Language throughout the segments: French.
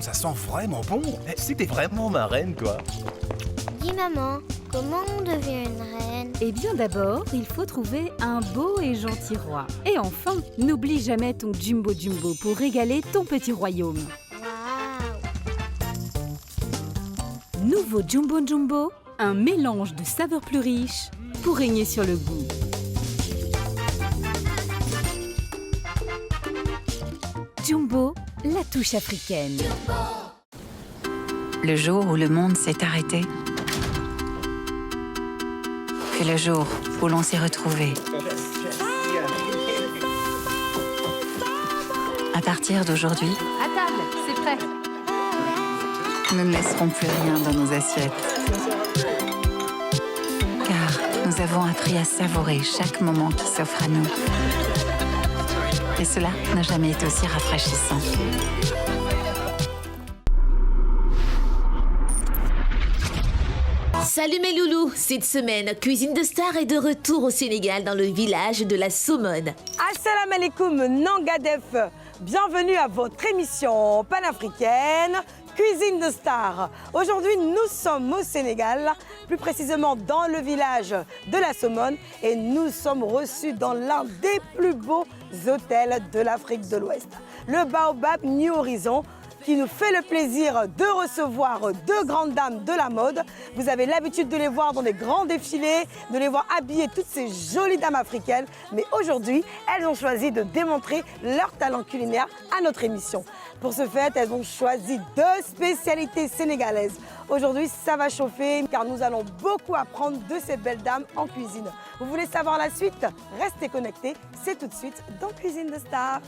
ça sent vraiment bon. C'était vraiment ma reine, quoi. Dis maman, comment on devient une reine? Eh bien d'abord, il faut trouver un beau et gentil roi. Et enfin, n'oublie jamais ton Jumbo Jumbo pour régaler ton petit royaume. Waouh! Nouveau Jumbo Jumbo, un mélange de saveurs plus riches pour régner sur le goût. Jumbo, la touche africaine. Le jour où le monde s'est arrêté, fut le jour où l'on s'est retrouvés. À partir d'aujourd'hui, À table, c'est prêt. nous ne laisserons plus rien dans nos assiettes. Car nous avons appris à savourer chaque moment qui s'offre à nous. Et cela n'a jamais été aussi rafraîchissant. Salut mes loulous, cette semaine, Cuisine de Star est de retour au Sénégal dans le village de la Somone. Assalamu alaikum Nangadef, bienvenue à votre émission panafricaine Cuisine de Star. Aujourd'hui, nous sommes au Sénégal, plus précisément dans le village de la Somone et nous sommes reçus dans l'un des plus beaux hôtels de l'Afrique de l'Ouest, le Baobab New Horizon, qui nous fait le plaisir de recevoir deux grandes dames de la mode. Vous avez l'habitude de les voir dans des grands défilés, de les voir habiller toutes ces jolies dames africaines. Mais aujourd'hui, elles ont choisi de démontrer leur talent culinaire à notre émission. Pour ce fait, elles ont choisi deux spécialités sénégalaises. Aujourd'hui, ça va chauffer car nous allons beaucoup apprendre de ces belles dames en cuisine. Vous voulez savoir la suite? Restez connectés, c'est tout de suite dans Cuisine de Star.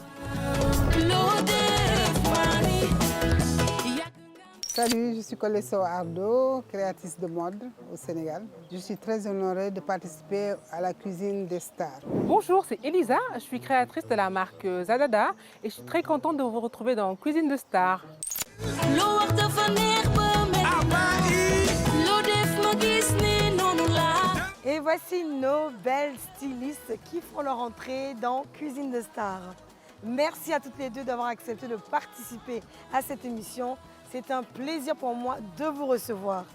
Salut, je suis Colesso Ardo, créatrice de mode au Sénégal. Je suis très honorée de participer à la cuisine des stars. Bonjour, c'est Elisa, je suis créatrice de la marque Zadada et je suis très contente de vous retrouver dans Cuisine de Star. Et voici nos belles stylistes qui font leur entrée dans Cuisine de Star. Merci à toutes les deux d'avoir accepté de participer à cette émission. C'est un plaisir pour moi de vous recevoir.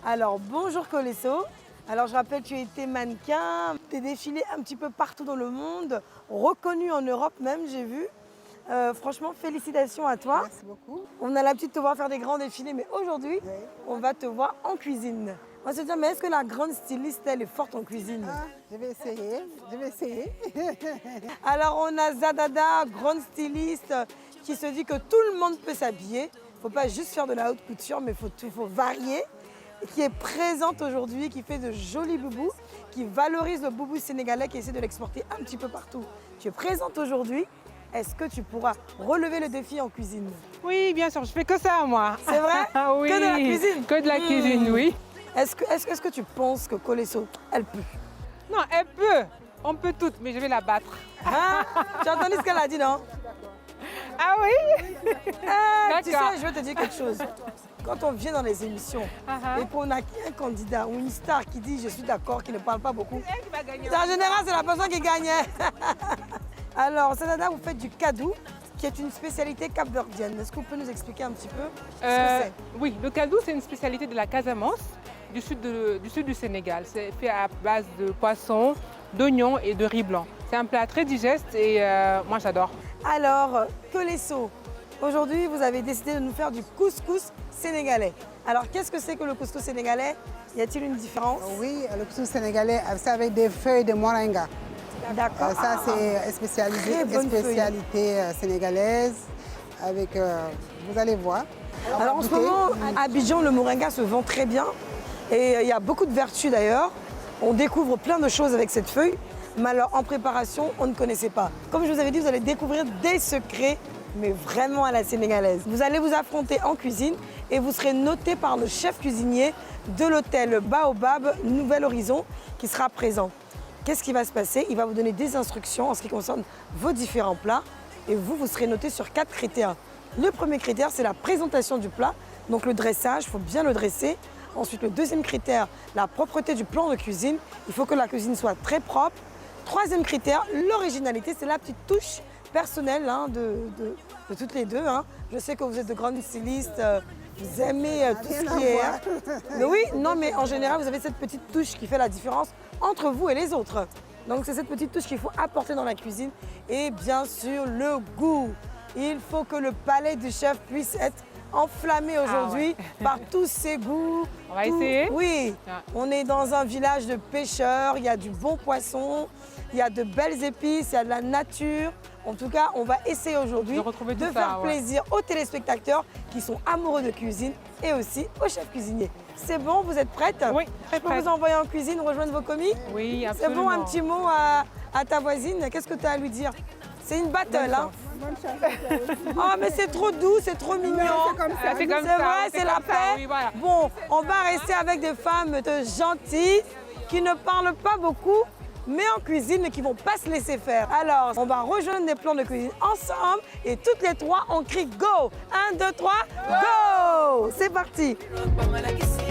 Alors, bonjour Colesso. Alors, je rappelle, tu étais mannequin, tu es défilé un petit peu partout dans le monde, reconnu en Europe même, j'ai vu. Franchement, félicitations à toi. Merci beaucoup. On a l'habitude de te voir faire des grands défilés, mais aujourd'hui, on va te voir en cuisine. On va se dire, mais est-ce que la grande styliste, elle est forte en cuisine? Je vais essayer, Alors, on a Zadada, grande styliste, qui se dit que tout le monde peut s'habiller. Il ne faut pas juste faire de la haute couture, mais il faut varier. Et qui est présente aujourd'hui, qui fait de jolis boubous, qui valorise le boubou sénégalais, qui essaie de l'exporter un petit peu partout. Tu es présente aujourd'hui. Est-ce que tu pourras relever le défi en cuisine? Oui, bien sûr, je fais que ça moi. C'est vrai? Oui, Que de la cuisine? Que de la cuisine, oui. Est-ce que tu penses que Colesso, elle peut? Non, elle peut. On peut toutes, mais je vais la battre. Hein? Tu as entendu ce qu'elle a dit, non? Ah oui? Tu sais, je vais te dire quelque chose. Quand on vient dans les émissions et qu'on a un candidat ou une star qui dit je suis d'accord, qui ne parle pas beaucoup, Elle qui va gagner. en général, c'est la personne qui gagne. Alors, Zadada, vous faites du kadou, qui est une spécialité capverdienne. Est-ce que vous pouvez nous expliquer un petit peu ce que c'est? Oui, le kadou, c'est une spécialité de la Casamance, du sud du Sénégal. C'est fait à base de poisson, d'oignons et de riz blanc. C'est un plat très digeste et moi j'adore. Alors, Colesso, aujourd'hui, vous avez décidé de nous faire du couscous sénégalais. Alors, qu'est-ce que c'est que le couscous sénégalais? Y a-t-il une différence? Oui, le couscous sénégalais, c'est avec des feuilles de moringa. D'accord. Ça, c'est spécialité sénégalaise. Avec, vous allez voir. Alors, en ce moment, à Abidjan, le moringa se vend très bien. Et il y a beaucoup de vertus d'ailleurs. On découvre plein de choses avec cette feuille. Mais alors, en préparation, on ne connaissait pas. Comme je vous avais dit, vous allez découvrir des secrets, mais vraiment à la sénégalaise. Vous allez vous affronter en cuisine et vous serez noté par le chef cuisinier de l'hôtel Baobab Nouvel Horizon qui sera présent. Qu'est-ce qui va se passer? Il va vous donner des instructions en ce qui concerne vos différents plats et vous serez noté sur 4 critères. Le premier critère, c'est la présentation du plat. Donc le dressage, il faut bien le dresser. Ensuite, le deuxième critère, la propreté du plan de cuisine. Il faut que la cuisine soit très propre. Troisième critère, l'originalité, c'est la petite touche personnel hein, de toutes les deux. Hein. Je sais que vous êtes de grandes stylistes, vous aimez tout ce qui est... Mais oui, non, mais en général, vous avez cette petite touche qui fait la différence entre vous et les autres. Donc c'est cette petite touche qu'il faut apporter dans la cuisine. Et bien sûr, le goût. Il faut que le palais du chef puisse être enflammé aujourd'hui par tous ces goûts. On va essayer? Oui, on est dans un village de pêcheurs, il y a du bon poisson, il y a de belles épices, il y a de la nature. En tout cas, on va essayer aujourd'hui de faire plaisir aux téléspectateurs qui sont amoureux de cuisine et aussi aux chefs cuisiniers. C'est bon, vous êtes prête? Oui, très prête. Je peux vous envoyer en cuisine, rejoindre vos commis? Oui, absolument. C'est bon, un petit mot à ta voisine? Qu'est-ce que tu as à lui dire? C'est une battle, hein? Oh, mais c'est trop doux, c'est trop mignon. C'est comme C'est ça. vrai, c'est la paix. Oui, voilà. Bon, on va rester avec des femmes gentilles qui ne parlent pas beaucoup, mais en cuisine et qui ne vont pas se laisser faire. Alors, on va rejoindre des plans de cuisine ensemble et toutes les trois, on crie go. 1, 2, 3, go! C'est parti.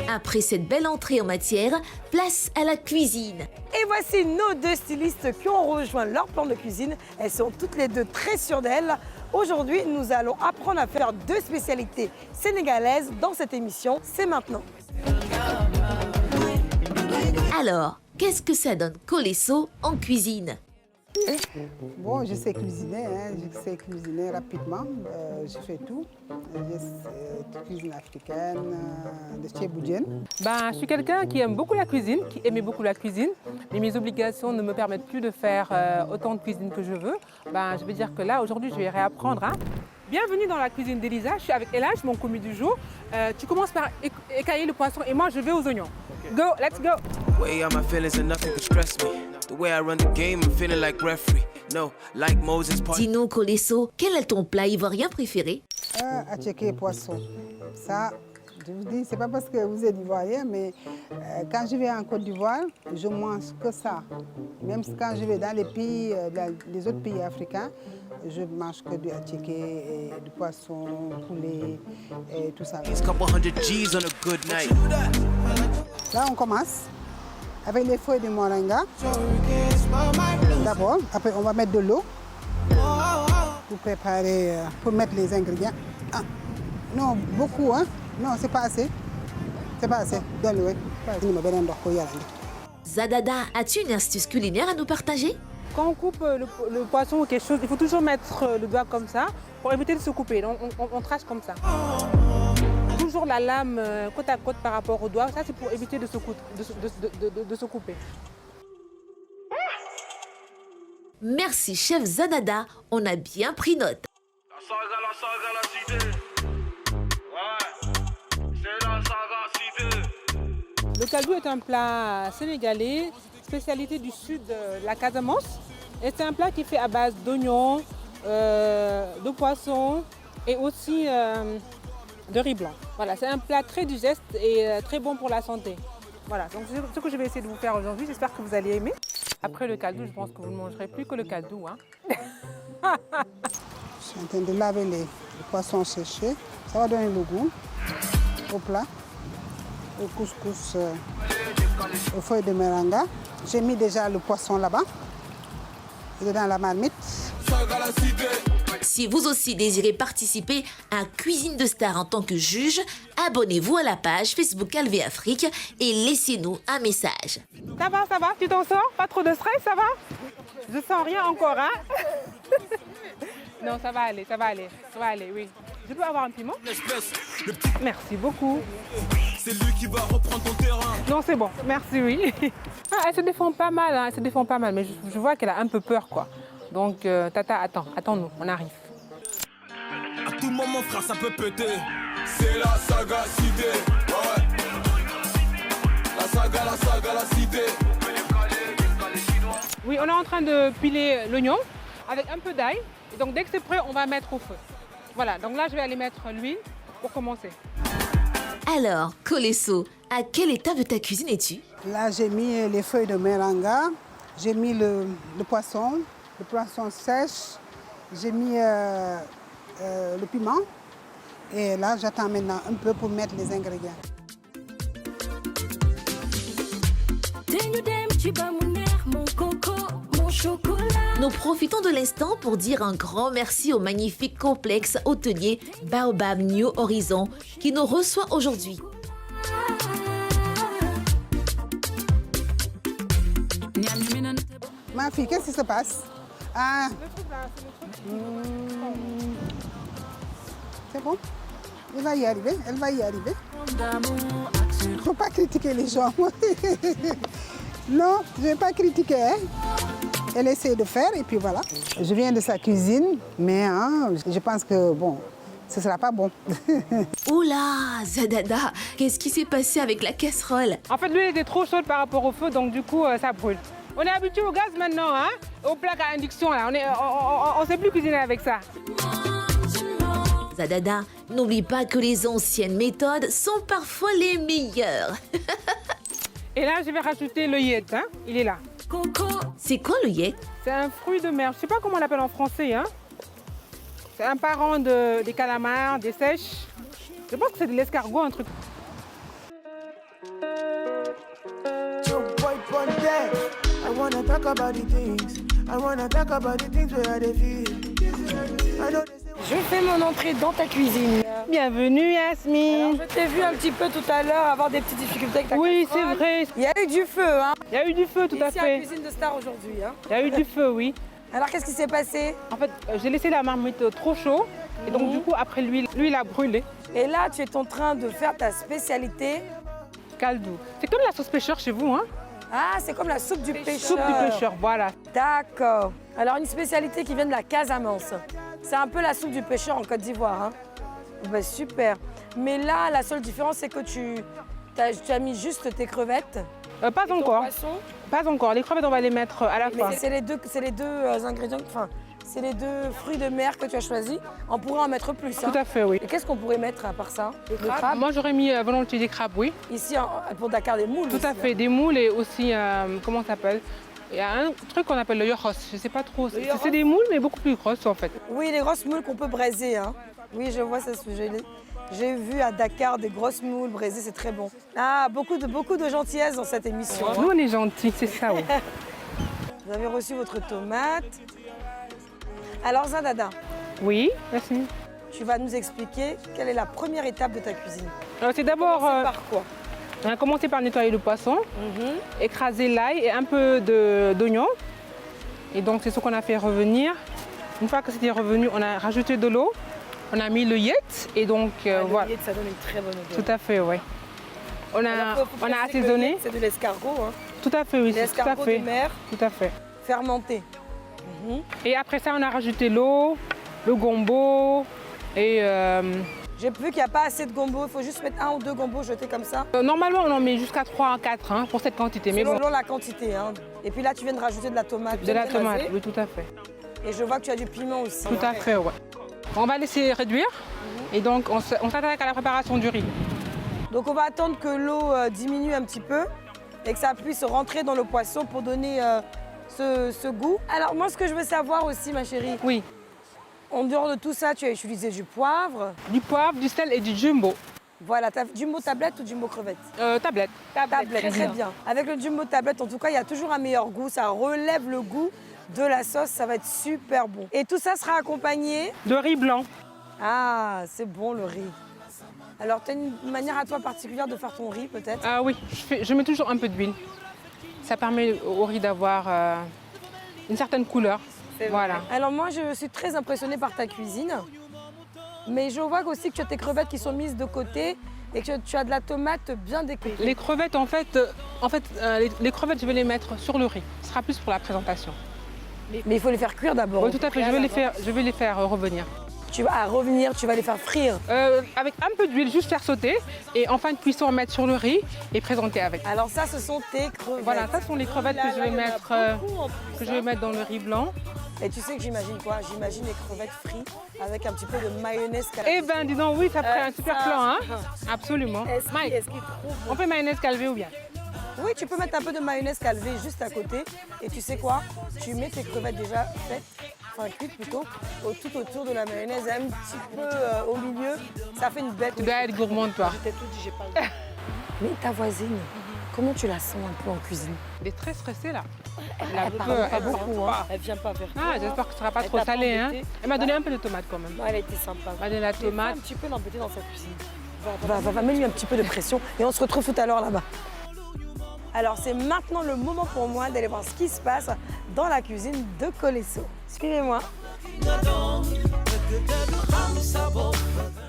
Après cette belle entrée en matière, place à la cuisine. Et voici nos deux stylistes qui ont rejoint leur plan de cuisine. Elles sont toutes les deux très sûres d'elles. Aujourd'hui, nous allons apprendre à faire deux spécialités sénégalaises dans cette émission. C'est maintenant. Alors, qu'est-ce que ça donne Colaissot en cuisine? Bon, je sais cuisiner, hein, je sais cuisiner rapidement, je fais tout. Cuisine africaine, de tchéboudienne. Ben, je suis quelqu'un qui aime beaucoup la cuisine, qui aimait beaucoup la cuisine, mais mes obligations ne me permettent plus de faire autant de cuisine que je veux. Ben, je vais dire que là, aujourd'hui, je vais réapprendre. Hein. Bienvenue dans la cuisine d'Elisa, je suis avec Elage, mon commis du jour. Tu commences par écailler le poisson et moi, je vais aux oignons. Go, let's go! Way out my feelings and nothing can stress me. The way I run the game, I'm feeling like referee. No, like Moses. Dis-nous, Colaissot, quel est ton plat ivoirien préféré? Attiéké poisson. Ça, je vous dis, c'est pas parce que vous êtes ivoirien, mais quand je vais en Côte d'Ivoire, je mange que ça. Même quand je vais dans les pays, les autres pays africains, je mange que du attiéké, du poisson, poulet et tout ça. Là, on commence avec les feuilles de moringa. D'abord, après on va mettre de l'eau pour préparer, pour mettre les ingrédients. Ah, non, beaucoup, hein? Non, c'est pas assez. C'est pas assez. Donne-le. Zadada, as-tu une astuce culinaire à nous partager? Quand on coupe le poisson ou quelque chose, il faut toujours mettre le doigt comme ça pour éviter de se couper. Donc, on trace comme ça. Toujours la lame côte à côte par rapport au doigt. Ça, c'est pour éviter de se couper. Merci, chef Zadada. On a bien pris note. Le kaldou est un plat sénégalais, spécialité du sud de la Casamance. Et c'est un plat qui est fait à base d'oignons, de poissons et aussi de riz blanc. Voilà, c'est un plat très digeste et très bon pour la santé. Voilà, donc c'est ce que je vais essayer de vous faire aujourd'hui. J'espère que vous allez aimer. Après le kaldou, je pense que vous ne mangerez plus que le kaldou. Hein. Je suis en train de laver les poissons séchés. Ça va donner le goût au plat, au couscous, aux feuilles de moringa. J'ai mis déjà le poisson là-bas. Il est dans la marmite. Si vous aussi désirez participer à Cuisine de Star en tant que juge, abonnez-vous à la page Facebook Calvé Afrique et laissez-nous un message. Ça va, tu t'en sors? Pas trop de stress, ça va? Je sens rien encore, hein? Non, ça va aller, oui. Je peux avoir un piment? Merci beaucoup. C'est lui qui va reprendre ton terrain. Non, c'est bon, merci, oui. Ah, elle se défend pas mal, hein, mais je vois qu'elle a un peu peur, quoi. Donc, Tata, attends-nous, on arrive. À tout moment, frère, ça peut péter. C'est la sagacité. Ouais. La cité. Oui, on est en train de piler l'oignon avec un peu d'ail. Et donc, dès que c'est prêt, on va mettre au feu. Voilà, donc là, je vais aller mettre l'huile pour commencer. Alors, Colaissot, à quelle étape de ta cuisine es-tu? Là, j'ai mis les feuilles de moringa. J'ai mis le poisson sèche. J'ai mis le piment. Et là, j'attends maintenant un peu pour mettre les ingrédients. Tu vas mon air, mon coco, mon chocolat. Nous profitons de l'instant pour dire un grand merci au magnifique complexe hôtelier Baobab New Horizon qui nous reçoit aujourd'hui. Ma fille, qu'est-ce qui se passe? Ah, c'est bon? Elle va y arriver, elle va y arriver. Il ne faut pas critiquer les gens. Non, je ne vais pas critiquer. Hein? Elle essaie de faire et puis voilà. Je viens de sa cuisine, mais hein, je pense que bon, ce ne sera pas bon. Oula, Zadada, qu'est-ce qui s'est passé avec la casserole? En fait, l'huile était trop chaude par rapport au feu, donc du coup, ça brûle. On est habitué au gaz maintenant, hein, aux plaques à induction. Là. On ne sait plus cuisiner avec ça. Zadada, n'oublie pas que les anciennes méthodes sont parfois les meilleures. Et là, je vais rajouter l'œillette, hein. Il est là. C'est quoi l'œillet? C'est un fruit de mer. Je ne sais pas comment on l'appelle en français. Hein. C'est un parent des calamars, des sèches. Je pense que c'est de l'escargot, un truc. Je fais mon entrée dans ta cuisine. Bienvenue, Yasmine. Alors, je t'ai vu un petit peu tout à l'heure avoir des petites difficultés avec ta Oui, casserole. c'est vrai. Il y a eu du feu, hein. Il y a eu du feu, tout à Ici à fait. Cuisine de Star aujourd'hui, hein. Il y a eu du feu, oui. Alors, qu'est-ce qui s'est passé? En fait, j'ai laissé la marmite trop chaud. Et donc, du coup, après l'huile a brûlé. Et là, tu es en train de faire ta spécialité. Caldo. C'est comme la sauce pêcheur chez vous, hein? Ah, c'est comme la soupe du pêcheur. Soupe du pêcheur, voilà. D'accord. Alors, une spécialité qui vient de la Casamance. C'est un peu la soupe du pêcheur en Côte d'Ivoire, hein. Ben, super. Mais là, la seule différence, c'est que tu as mis juste tes crevettes. Pas et ton encore. poisson. Pas encore. Les crevettes, on va les mettre à la fin. Mais c'est les deux ingrédients, enfin, c'est les deux fruits de mer que tu as choisis. On pourrait en mettre plus. Tout à fait, oui. Et qu'est-ce qu'on pourrait mettre à part ça? Le crabe. Moi, j'aurais mis volontiers des crabes, oui. Ici, pour Dakar, des moules. Tout aussi, à fait. Des moules et aussi, comment ça s'appelle? Il y a un truc qu'on appelle le yoros. Je ne sais pas trop. C'est des moules, mais beaucoup plus grosses, en fait. Oui, les grosses moules qu'on peut braiser. Hein. Oui, je vois ça. J'ai vu à Dakar des grosses moules braisées, c'est très bon. Ah, beaucoup de gentillesse dans cette émission. Nous, on est gentils, c'est ça, oui. Vous avez reçu votre tomate. Alors, Zadada, Oui, merci. tu vas nous expliquer quelle est la première étape de ta cuisine. Alors, c'est d'abord, Commencer par quoi? on a commencé par nettoyer le poisson, écraser l'ail et un peu d'oignon. Et donc, c'est ce qu'on a fait revenir. Une fois que c'était revenu, on a rajouté de l'eau. On a mis l'œillette et donc voilà. Ça donne une très bonne odeur. Tout à fait, oui. On a assaisonné. C'est de l'escargot, hein. Tout à fait, oui. Tout à L'escargot fait. de mer Tout à fait. fermenté. Et après ça, on a rajouté l'eau, le gombo et J'ai vu qu'il n'y a pas assez de gombo, il faut juste mettre 1 ou 2 gombos jetés comme ça. normalement, on en met jusqu'à 3 à 4 hein, pour cette quantité. Mais bon, Selon la quantité. Hein. Et puis là, tu viens de rajouter de la tomate. de la bien tomate, écrasée. oui, tout à fait. Et je vois que tu as du piment aussi. Tout à fait, ouais. On va laisser réduire et donc on s'attaque à la préparation du riz. Donc on va attendre que l'eau diminue un petit peu et que ça puisse rentrer dans le poisson pour donner ce goût. Alors moi, ce que je veux savoir aussi, ma chérie, Oui, en dehors de tout ça, tu as utilisé du poivre. du poivre, du sel et du jumbo. Voilà, t'as jumbo tablette ou jumbo crevette? Tablette. Tablette, très bien. Avec le jumbo tablette, en tout cas, il y a toujours un meilleur goût. Ça relève le goût de la sauce, ça va être super bon. Et tout ça sera accompagné. De riz blanc. Ah, c'est bon le riz. Alors, tu as une manière à toi particulière de faire ton riz, peut-être? Ah oui, je mets toujours un peu d'huile. Ça permet au riz d'avoir une certaine couleur. Voilà. Alors moi, je suis très impressionnée par ta cuisine. Mais je vois aussi que tu as tes crevettes qui sont mises de côté et que tu as de la tomate bien découpée. Les crevettes, en fait, les crevettes, je vais les mettre sur le riz. Ce sera plus pour la présentation. Mais il faut les faire cuire d'abord. Oui, tout à fait. Je vais les faire revenir. Tu vas revenir, tu vas les faire frire. Avec un peu d'huile, juste faire sauter. Et en fin de cuisson, mettre sur le riz et présenter avec. Alors ça, ce sont tes crevettes. Voilà, ça sont les crevettes que je vais mettre dans le riz blanc. Et tu sais que j'imagine quoi? J'imagine les crevettes frites avec un petit peu de mayonnaise calvée. Eh ben, dis donc, oui, ça ferait un super plan, hein? Absolument. Mike, Est-ce qu'il est trop bon? on fait mayonnaise calvée ou bien? Oui, tu peux mettre un peu de mayonnaise calvée juste à côté. Et tu sais quoi? Tu mets tes crevettes déjà faites, enfin cuites plutôt, tout autour de la mayonnaise, un petit peu au milieu. Ça fait une bête. Tu dois être gourmande, toi. Je t'ai tout dit, j'ai pas le temps. Mais ta voisine, Comment tu la sens un peu en cuisine? Elle est très stressée là. Elle parle pas beaucoup, hein. Elle vient pas vers toi. Ah, j'espère que ce sera pas Elle trop t'a pas salé. Hein. embêté. Elle m'a donné un peu de tomate quand même. Ouais, elle a été sympa. Elle m'a donné la Des fois, tomate. un petit peu l'embêter dans sa cuisine. Va, mets-lui un petit peu de pression et on se retrouve tout à l'heure là-bas. Alors c'est maintenant le moment pour moi d'aller voir ce qui se passe dans la cuisine de Colesso. Suivez-moi.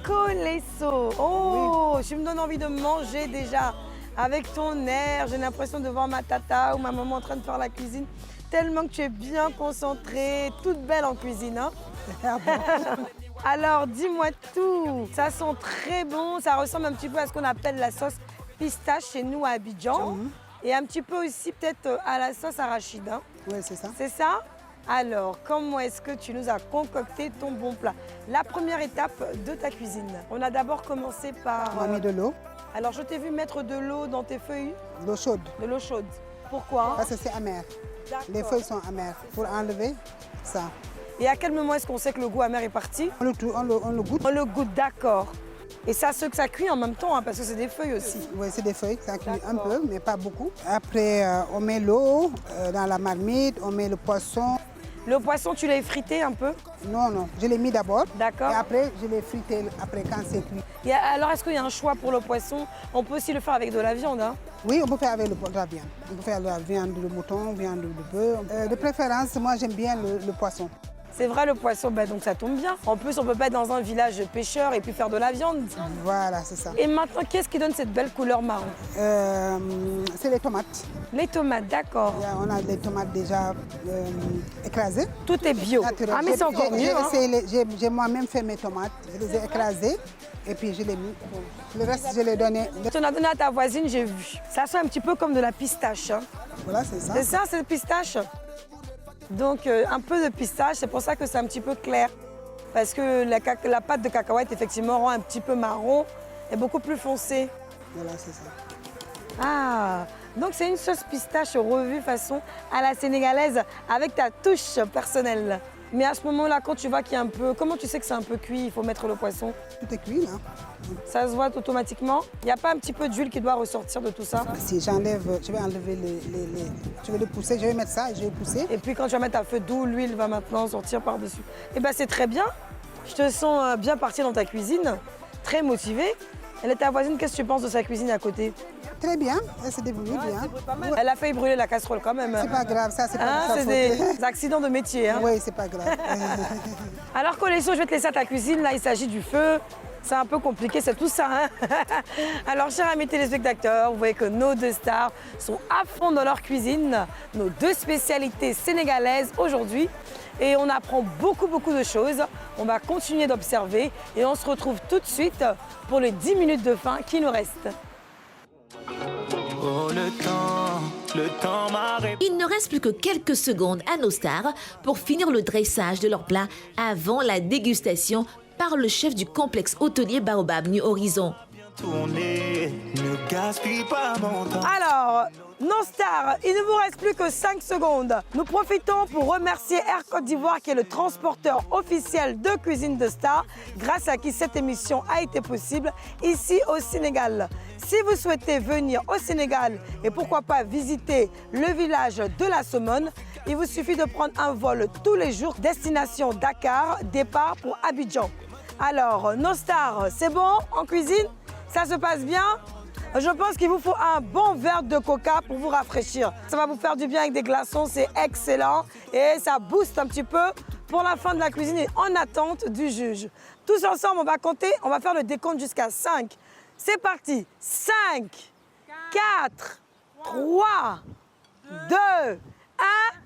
Colesso. Oh, tu me donnes envie de manger déjà. Avec ton air, j'ai l'impression de voir ma tata ou ma maman en train de faire la cuisine. Tellement que tu es bien concentrée, toute belle en cuisine. Hein. Alors, dis-moi tout. Ça sent très bon. Ça ressemble un petit peu à ce qu'on appelle la sauce pistache chez nous à Abidjan. Et un petit peu aussi peut-être à la sauce arachide. Hein. Oui, c'est ça. C'est ça? Alors, comment est-ce que tu nous as concocté ton bon plat? La première étape de ta cuisine. On a d'abord commencé par... On a mis de l'eau, Alors, je t'ai vu mettre de l'eau dans tes feuilles, de l'eau chaude, de l'eau chaude. Pourquoi? parce que c'est amer. D'accord. Les feuilles sont amères. Pour enlever ça, Et à quel moment est-ce qu'on sait que le goût amer est parti? on le goûte. On le goûte, d'accord. Et ça cuit en même temps, hein, parce que c'est des feuilles aussi. Oui, c'est des feuilles, ça cuit un D'accord. peu, mais pas beaucoup. Après, on met l'eau dans la marmite, on met le poisson. Le poisson, tu l'as effrité un peu? Non, non, je l'ai mis d'abord. D'accord. Et après, je l'ai frité après quand c'est cuit. Alors, est-ce qu'il y a un choix pour le poisson? On peut aussi le faire avec de la viande, hein? Oui, on peut faire avec de la viande. On peut faire de la viande de mouton, viande de bœuf. De préférence, moi, j'aime bien le poisson. C'est vrai, le poisson, donc ça tombe bien. En plus, on peut pas être dans un village pêcheur et puis faire de la viande. Voilà, c'est ça. Et maintenant, qu'est-ce qui donne cette belle couleur marron? C'est les tomates. Les tomates, d'accord. On a les tomates déjà écrasées. Tout est bio. Naturel. Ah, mais c'est encore mieux, hein. J'ai moi-même fait mes tomates, je les ai écrasées et puis je les ai mis. Le reste, je les ai donné. Tu en as donné à ta voisine, j'ai vu. Ça sent un petit peu comme de la pistache. Hein. Voilà, c'est ça. C'est ça, c'est le pistache? Donc, un peu de pistache, c'est pour ça que c'est un petit peu clair. Parce que la pâte de cacahuète, effectivement, rend un petit peu marron et beaucoup plus foncé. Voilà, c'est ça. Ah, donc c'est une sauce pistache revue façon à la sénégalaise avec ta touche personnelle. Mais à ce moment-là, quand tu vois qu'il y a un peu... Comment tu sais que c'est un peu cuit? Il faut mettre le poisson. Tout est cuit, là. Ça se voit automatiquement. Il n'y a pas un petit peu d'huile qui doit ressortir de tout ça? Si j'enlève, je vais enlever je vais le pousser, je vais mettre ça et je vais pousser. Et puis quand tu vas mettre à feu doux, l'huile va maintenant sortir par-dessus. Eh bien, c'est très bien. Je te sens bien partie dans ta cuisine, très motivée. Elle est ta voisine, qu'est-ce que tu penses de sa cuisine à côté? Très bien, elle s'est débrouillée bien. Ouais. Elle a failli brûler la casserole quand même. C'est pas grave, ça, c'est pas Hein, de sa c'est faute. des accidents de métier. Hein. Oui, c'est pas grave. Alors Colesso, je vais te laisser à ta cuisine. Là, il s'agit du feu. C'est un peu compliqué, c'est tout ça. Hein. Alors, chers amis téléspectateurs, vous voyez que nos deux stars sont à fond dans leur cuisine. Nos deux spécialités sénégalaises aujourd'hui. Et on apprend beaucoup de choses. On va continuer d'observer et on se retrouve tout de suite pour les 10 minutes de fin qui nous restent. Oh, le temps m'arrête. Il ne reste plus que quelques secondes à nos stars pour finir le dressage de leur plat avant la dégustation par le chef du complexe hôtelier Baobab New Horizon. Tourner, ne gaspille pas mon temps. Alors, nos stars, il ne vous reste plus que 5 secondes. Nous profitons pour remercier Air Côte d'Ivoire qui est le transporteur officiel de Cuisine de Stars, grâce à qui cette émission a été possible ici au Sénégal. Si vous souhaitez venir au Sénégal et pourquoi pas visiter le village de la Somone, il vous suffit de prendre un vol tous les jours, destination Dakar, départ pour Abidjan. Alors, nos stars, c'est bon en cuisine? Ça se passe bien? Je pense qu'il vous faut un bon verre de coca pour vous rafraîchir. Ça va vous faire du bien avec des glaçons, c'est excellent. Et ça booste un petit peu pour la fin de la cuisine et en attente du juge. Tous ensemble, on va compter, on va faire le décompte jusqu'à 5. C'est parti. 5, 4, 3, 2, 1.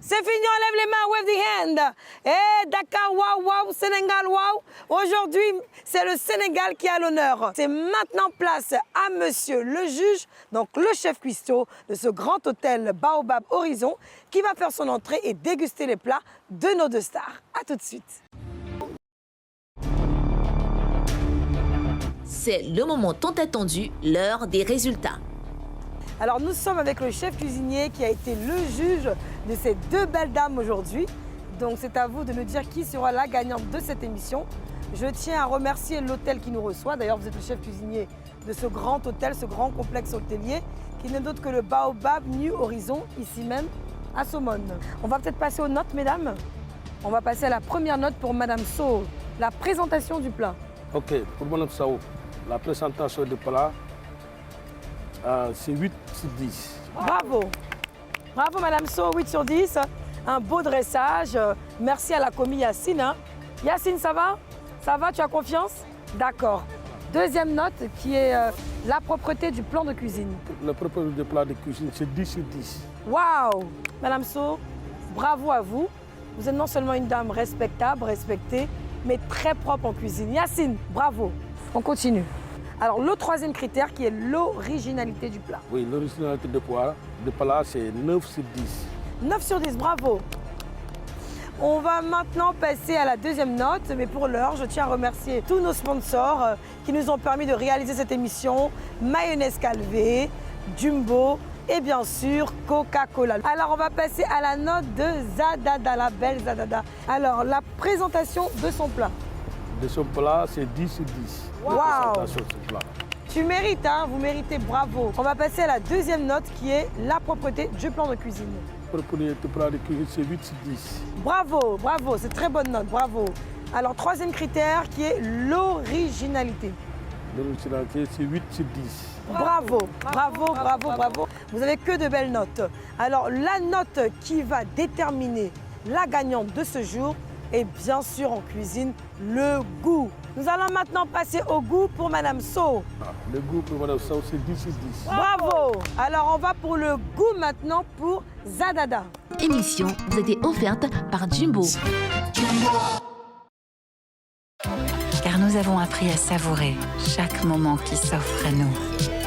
C'est fini, on lève les mains, wave the hand. Et Dakar, waouh, waouh, Sénégal, waouh. Aujourd'hui, c'est le Sénégal qui a l'honneur. C'est maintenant place à monsieur le juge, donc le chef cuistot de ce grand hôtel Baobab Horizon, qui va faire son entrée et déguster les plats de nos deux stars. A tout de suite. C'est le moment tant attendu, l'heure des résultats. Alors nous sommes avec le chef cuisinier qui a été le juge de ces deux belles dames aujourd'hui. Donc c'est à vous de nous dire qui sera la gagnante de cette émission. Je tiens à remercier l'hôtel qui nous reçoit. D'ailleurs, vous êtes le chef cuisinier de ce grand hôtel, ce grand complexe hôtelier qui n'est d'autre que le Baobab New Horizon, ici même à Somone. On va peut-être passer aux notes, mesdames. On va passer à la première note pour Madame So, la présentation du plat. Ok, pour Madame Sao, la présentation du plat, c'est 8 sur 10. Bravo. Bravo Madame So, 8 sur 10. Un beau dressage. Merci à la commis Yacine. Hein. Yacine, ça va? Ça va, tu as confiance? D'accord. Deuxième note qui est la propreté du plan de cuisine. La propreté du plat de cuisine, c'est 10 sur 10. Waouh! Madame So, bravo à vous. Vous êtes non seulement une dame respectable, respectée, mais très propre en cuisine. Yacine, bravo. On continue. Alors, le troisième critère qui est l'originalité du plat. Oui, l'originalité du plat, c'est 9 sur 10. 9 sur 10, bravo. On va maintenant passer à la deuxième note, mais pour l'heure, je tiens à remercier tous nos sponsors qui nous ont permis de réaliser cette émission. Mayonnaise Calvé, Jumbo et bien sûr Coca-Cola. Alors, on va passer à la note de Zadada, la belle Zadada. Alors, la présentation de son plat. De son plat, c'est 10 sur 10. Waouh! Présentation de ce plat. Tu mérites, hein, vous méritez, bravo. On va passer à la deuxième note qui est la propreté du plan de cuisine. La propreté du plat de cuisine, c'est 8 sur 10. Bravo, bravo, c'est très bonne note, bravo. Alors, troisième critère qui est l'originalité. L'originalité, c'est 8 sur 10. Bravo, bravo, bravo, bravo. Vous avez que de belles notes. Alors, la note qui va déterminer la gagnante de ce jour est bien sûr en cuisine, le goût. Nous allons maintenant passer au goût pour Madame So. Le goût pour Madame So, c'est 10 sur 10. Bravo. Alors, on va pour le goût maintenant pour Zadada. Émission vous a été offerte par Jumbo. Car nous avons appris à savourer chaque moment qui s'offre à nous.